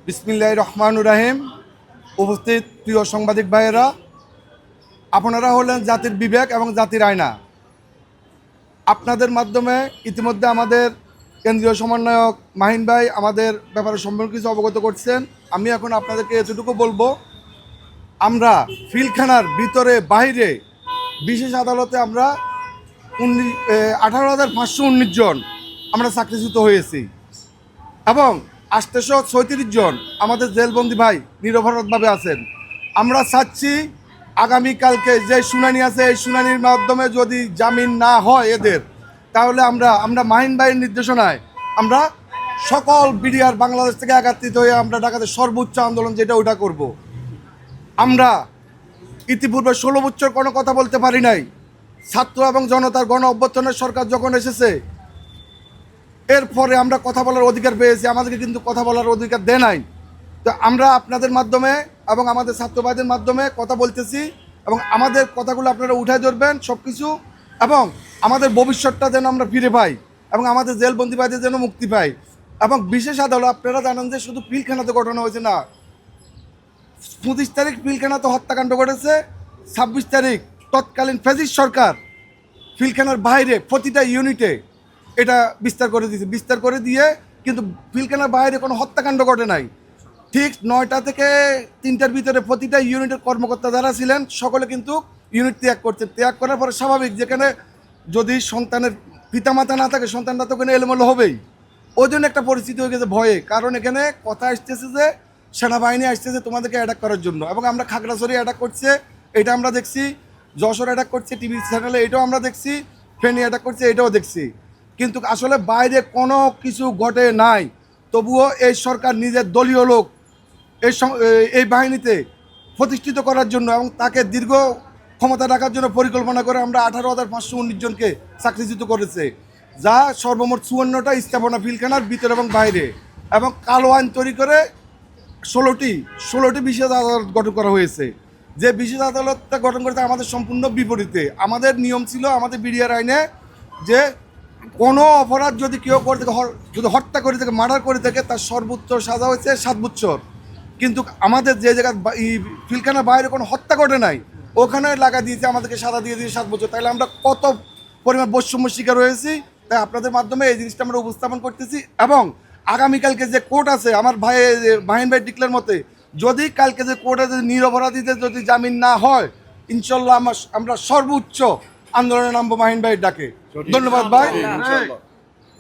বিসমিল্লাহির রহমানির রহিম। উপস্থিত প্রিয় সাংবাদিক ভাইয়েরা, আপনারা হলেন জাতির বিবেক এবং জাতির আয়না। আপনাদের মাধ্যমে ইতিমধ্যে আমাদের কেন্দ্রীয় সমন্বয়ক মাহিন ভাই আমাদের ব্যাপারে সম্পর্কে কিছু অবগত করছেন। আমি এখন আপনাদেরকে এতটুকু বলবো, আমরা ফিলখানার ভিতরে বাইরে বিশেষ আদালতে আমরা 18,519 জন আমরা চাকরিচ্যুত হয়েছি এবং 836 জন আমাদের জেলবন্দি ভাই নিরপরাধভাবে আছেন। আমরা চাচ্ছি আগামীকালকে যে শুনানি আছে এই শুনানির মাধ্যমে যদি জামিন না হয় এদের, তাহলে আমরা মাহিন ভাইয়ের নির্দেশনায় আমরা সকল বিডিআর বাংলাদেশ থেকে একত্রিত হয়ে আমরা ঢাকাতে সর্বোচ্চ আন্দোলন যেটা ওইটা করব। আমরা ইতিপূর্বে 16 বছর কোনো কথা বলতে পারি নাই। ছাত্র এবং জনতার গণ অভ্যুত্থানের সরকার যখন এসেছে এরপরে আমরা কথা বলার অধিকার পেয়েছি, আমাদেরকে কিন্তু কথা বলার অধিকার দেয় নাই। তো আমরা আপনাদের মাধ্যমে এবং আমাদের ছাত্রবাদের মাধ্যমে কথা বলতেছি এবং আমাদের কথাগুলো আপনারা উঠায় ধরবেন সব কিছু, এবং আমাদের ভবিষ্যৎটা যেন আমরা ফিরে পাই এবং আমাদের জেলবন্দি ভাইদের যেন মুক্তি পাই। এবং বিশেষ আদালত আপনারা জানেন যে শুধু পিলখানাতে ঘটনা হয়েছে না, 25 তারিখ পিলখানাতে হত্যাকাণ্ড ঘটেছে, 26 তারিখ তৎকালীন ফ্যাসিস্ট সরকার পিলখানার বাইরে প্রতিটা ইউনিটে এটা বিস্তার করে দিয়েছে। বিস্তার করে দিয়ে কিন্তু পিলখানার বাইরে কোনো হত্যাকাণ্ড ঘটে নাই। ঠিক 9টা থেকে 3টার ভিতরে প্রতিটা ইউনিটের কর্মকর্তা যারা ছিলেন সকলে কিন্তু ইউনিট ত্যাগ করছে। ত্যাগ করার পরে স্বাভাবিক, যেখানে যদি সন্তানের পিতামাতা না থাকে সন্তানটা তো ওখানে এলোমেলো হবেই। ওই জন্য একটা পরিস্থিতি হয়ে গেছে ভয়ে, কারণ এখানে কথা আসতেছে যে সেনাবাহিনী আসতেছে তোমাদেরকে অ্যাটাক করার জন্য, এবং আমরা খাগড়াছড়ি অ্যাটাক করছে এটা আমরা দেখছি, যশোর অ্যাটাক করছে টিভি চ্যানেলে এটাও আমরা দেখছি, ফেনী অ্যাটাক করছে এটাও দেখছি, কিন্তু আসলে বাইরে কোনো কিছু ঘটে নাই। তবুও এই সরকার নিজের দলীয় লোক এই বাহিনীতে প্রতিষ্ঠিত করার জন্য এবং তাকে দীর্ঘ ক্ষমতা রাখার জন্য পরিকল্পনা করে আমরা 18,519 জনকে চাকরিচ্যুত করেছে, যা সর্বমোট 54টা স্থাপনা পিলখানার ভিতরে এবং বাইরে, এবং কালো আইন তৈরি করে 16টি বিশেষ আদালত গঠন করা হয়েছে। যে বিশেষ আদালতটা গঠন করতে আমাদের সম্পূর্ণ বিপরীতে। আমাদের নিয়ম ছিল আমাদের বিডিআর আইনে যে কোনো অপরাধ যদি কেউ করে থাকে, যদি হত্যা করে থাকে, মার্ডার করে থাকে, তার সর্বোচ্চ সাজা হয়েছে 7 বছর। কিন্তু আমাদের যে জায়গায় পিলখানার বাইরে কোনো হত্যা ঘটে নাই ওখানে লাগা দিয়েছে আমাদেরকে সাজা দিয়ে দিয়েছে 7 বছর। তাহলে আমরা কত পরিমাণ বৈষম্য শিকার হয়েছি। তাই আপনাদের মাধ্যমে এই জিনিসটা আমরা উপস্থাপন করতেছি। এবং আগামীকালকে যে কোর্ট আছে আমার মাহিন ভাই ডিক্লেয়ার মতে, যদি কালকে যে কোর্টে যদি নিরপরাধীদের যদি জামিন না হয়, ইনশাল্লাহ আমরা সর্বোচ্চ আন্দোলনে নামবো মাহিন ভাইয়ের ডাকে। ধন্যবাদ ভাই,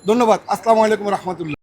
ধন্যবাদ। আসসালামু আলাইকুম রহমতুল্লাহ।